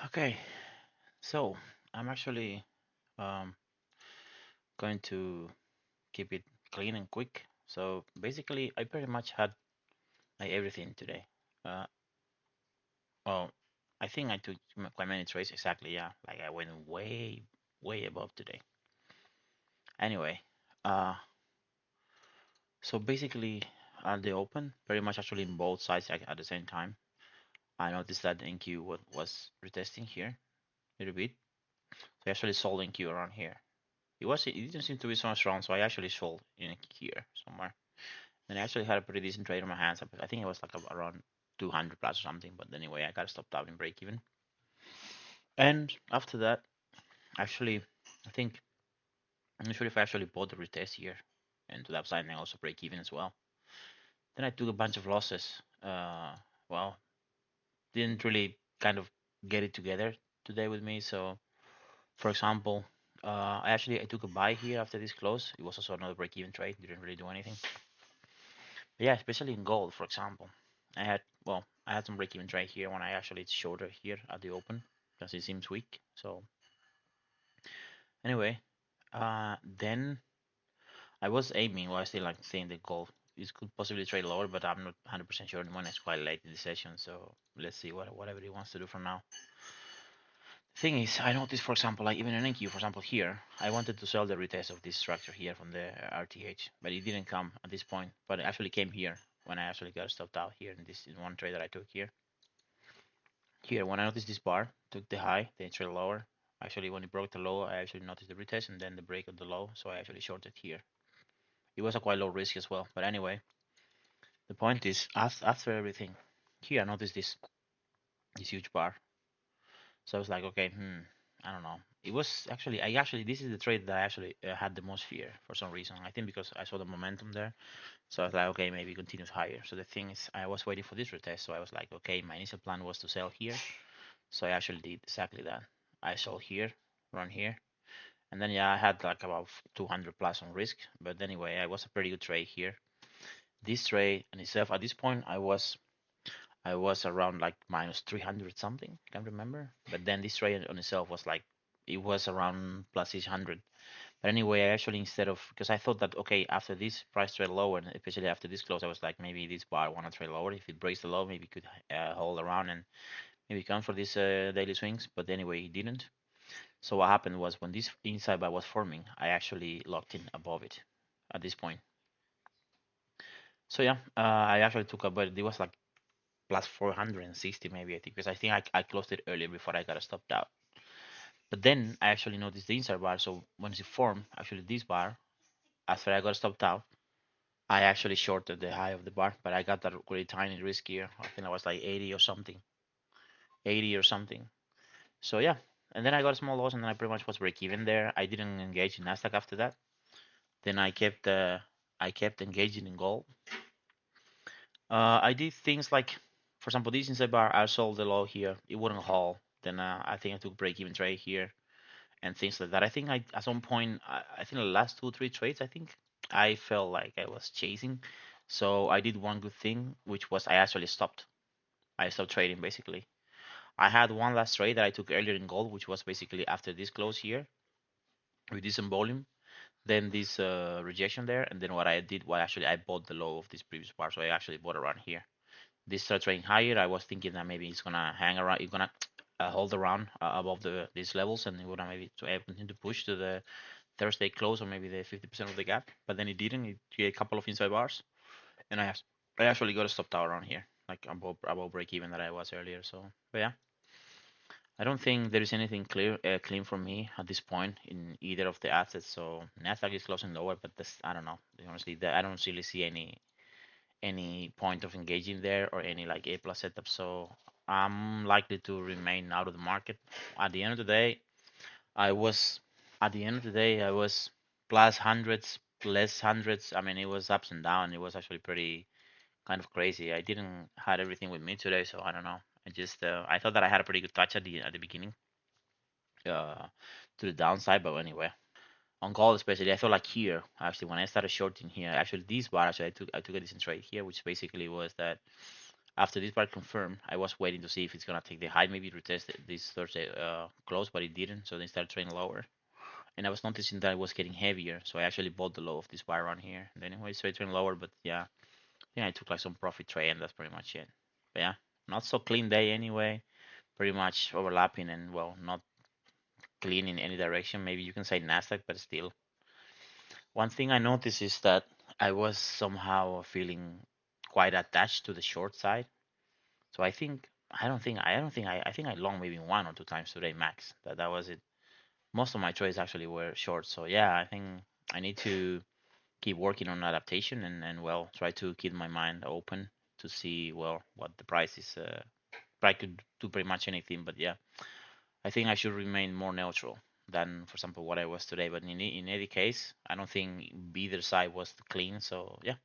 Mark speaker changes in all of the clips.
Speaker 1: Okay, so I'm actually um, going to keep it clean and quick. So basically, I pretty much had like everything today. Uh, well, I think I took quite many trades exactly. Yeah, like I went way, way above today. Anyway, uh, so basically, at the open, pretty much actually in both sides at the same time. I noticed that NQ was retesting here a little bit. So I actually sold NQ around here. It didn't seem to be so strong, so I actually sold in here somewhere. And I actually had a pretty decent trade on my hands. I think it was like around 200 plus or something. But anyway, I got stopped out in break even. And after that, actually, I think I'm not sure if I actually bought the retest here and to the upside and I also break even as well. Then I took a bunch of losses. Well, didn't really kind of get it together today with me. So, for example, I took a buy here after this close. It was also another break even trade. Didn't really do anything. But yeah, especially in gold, for example. I had some break-even trade here when I actually it's shorter here at the open because it seems weak. So anyway, then I was aiming, well, I still like saying the gold is could possibly trade lower, but I'm not 100% sure anymore. It's quite late in the session, so let's see whatever he wants to do from now. The thing is, I noticed, for example, like even in NQ, for example, here, I wanted to sell the retest of this structure here from the RTH, but it didn't come at this point. But it actually came here when I actually got stopped out here in this in one trade that I took here. Here, when I noticed this bar took the high, then it traded lower. Actually, when it broke the low, I actually noticed the retest and then the break of the low, so I actually shorted here. It was a quite low risk as well, but anyway, the point is, after everything, here I noticed this huge bar. So I was like, okay, I don't know. It was actually, this is the trade that I actually had the most fear for some reason. I think because I saw the momentum there. So I was like, okay, maybe it continues higher. So the thing is, I was waiting for this retest. So I was like, okay, my initial plan was to sell here. So I actually did exactly that. I sold here, run here. And then, yeah, I had like about 200 plus on risk. But anyway, I was a pretty good trade here. This trade in itself, at this point, I was around like minus 300 something, can't remember. But then this trade on itself was like, it was around plus 600. But anyway, I actually instead of, because I thought that, okay, after this price trade lower, and especially after this close, I was like, maybe this bar want to trade lower. If it breaks the low, maybe it could hold around and maybe come for these daily swings. But anyway, it didn't. So what happened was when this inside bar was forming, I actually locked in above it at this point. So yeah, I actually took a, but it was like plus 460 maybe I think because I think I closed it earlier before I got stopped out. But then I actually noticed the inside bar. So once it formed, actually this bar, after I got stopped out, I actually shorted the high of the bar, but I got that really tiny risk here. I think I was like 80 or something, 80 or something. So yeah, and then I got a small loss, and then I pretty much was break even there. I didn't engage in Nasdaq after that. Then I kept engaging in gold. I did things like, for example, this inside bar, I sold the low here. It wouldn't hold. Then I think I took break even trade here and things like that. I think I at some point, I think the last 2 3 trades, I think I felt like I was chasing. So I did one good thing, which was I actually stopped. I stopped trading basically. I had one last trade that I took earlier in gold, which was basically after this close here with decent volume. Then this rejection there, and then what I did was actually I bought the low of this previous bar, so I actually bought around here. This started trading higher. I was thinking that maybe it's gonna hang around, it's gonna hold around above these levels, and it would maybe to continue to push to the Thursday close or maybe the 50% of the gap. But then it didn't. It created a couple of inside bars, and I actually got a stop out around here, like above break even that I was earlier. So, but yeah. I don't think there is anything clean for me at this point in either of the assets. So Nasdaq is closing lower, but this I don't know. Honestly, I don't really see any point of engaging there or any like A plus setup. So I'm likely to remain out of the market. At the end of the day, I was at the end of the day I was plus hundreds, less hundreds. I mean, it was ups and down. It was actually pretty kind of crazy. I didn't had everything with me today, so I don't know. I thought that I had a pretty good touch at the beginning uh, to the downside, but anyway. On call especially, I felt like here actually when I started shorting here, actually this bar actually I took a decent trade here, which basically was that After this bar confirmed, I was waiting to see if it's gonna take the high, maybe retest this Thursday close, but it didn't. So they started trading lower, and I was noticing that it was getting heavier. So I actually bought the low of this bar around here. And anyway, it's trading lower, but yeah, I took like some profit trade, and that's pretty much it. But yeah, not so clean day anyway. Pretty much overlapping and well, not clean in any direction. Maybe you can say Nasdaq, but still. One thing I noticed is that I was somehow feeling quite attached to the short side. So I think I long maybe one or two times today max. That was it. Most of my trades actually were short. So yeah, I think I need to keep working on adaptation and well try to keep my mind open to see well what the price is. I could do pretty much anything, but yeah, I think I should remain more neutral than, for example, what I was today. But in any case, I don't think either side was clean. So yeah,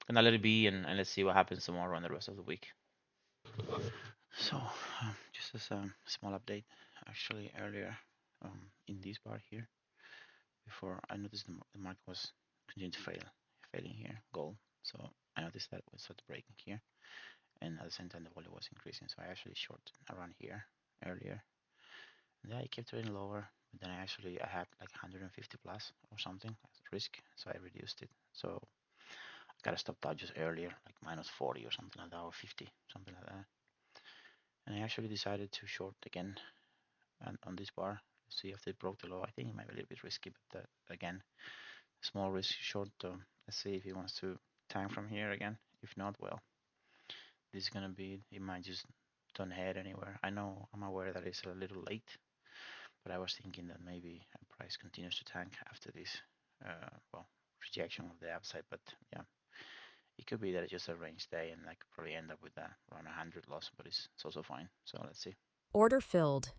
Speaker 1: gonna let it be and let's see what happens tomorrow and the rest of the week. So just as a small update, actually earlier in this bar here, before I noticed the market was continuing to failing here, gold. So I noticed that it was started breaking here, and at the same time the volume was increasing. So I actually short around here earlier. And yeah, I kept trading lower, but then I had like 150 plus or something as risk, so I reduced it. So I got to stop that just earlier, like minus 40 or something like that, or 50, something like that. And I actually decided to short again on this bar. See if they broke the low. I think it might be a little bit risky, but again, small risk short. Let's see if he wants to tank from here again. If not, well, this is gonna be. It might just don't head anywhere. I know I'm aware that it's a little late, but I was thinking that maybe price continues to tank after this, well, rejection of the upside. But yeah, it could be that it's just a range day, and I could probably end up with that around 100 loss, but it's also fine. So let's see.
Speaker 2: Order filled.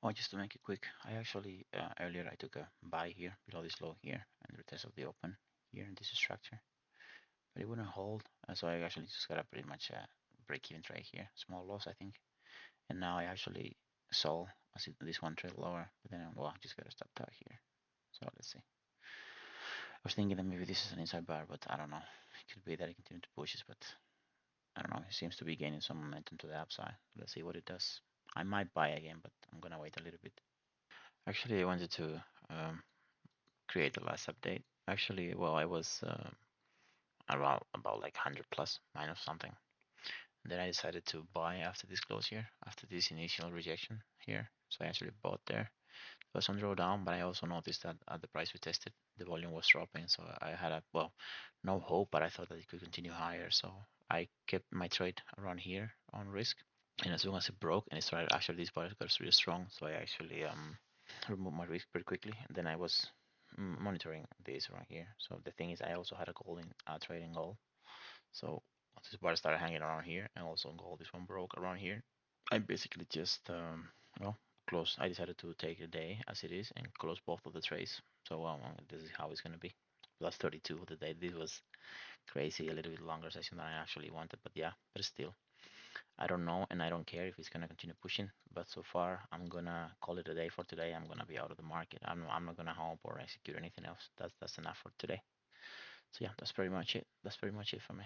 Speaker 1: Oh, just to make it quick, I actually earlier I took a buy here below this low here and the retest of the open here in this structure, but it wouldn't hold, so I actually just got a pretty much a break-even trade here, small loss I think, and now I actually sold. I see this one trade lower, but then well, I just got to stop out here. So let's see. I was thinking that maybe this is an inside bar, but I don't know. It could be that it continues to push, but I don't know. It seems to be gaining some momentum to the upside. Let's see what it does. I might buy again, but I'm gonna wait a little bit. Actually, I wanted to um, create the last update. Actually, well, I was around about like 100 plus minus something. And then I decided to buy after this close here, after this initial rejection here. So I actually bought there. It was on drawdown, but I also noticed that at the price we tested, the volume was dropping. So I had a, well, no hope, but I thought that it could continue higher. So I kept my trade around here on risk. And as soon as it broke and it started, actually this bar got really strong. So I actually remove my risk pretty quickly. And then I was monitoring this right here. So the thing is, I also had a gold in trading gold. So once this bar started hanging around here, and also gold, this one broke around here. I basically just well close. I decided to take a day as it is and close both of the trades. So this is how it's gonna be. Plus 32 of the day. This was crazy, a little bit longer session than I actually wanted, but yeah, but still. I don't know, and I don't care if it's gonna continue pushing. But so far, I'm gonna call it a day for today. I'm gonna be out of the market. I'm not gonna hope or execute anything else. That's enough for today. So yeah, that's pretty much it. That's pretty much it for me.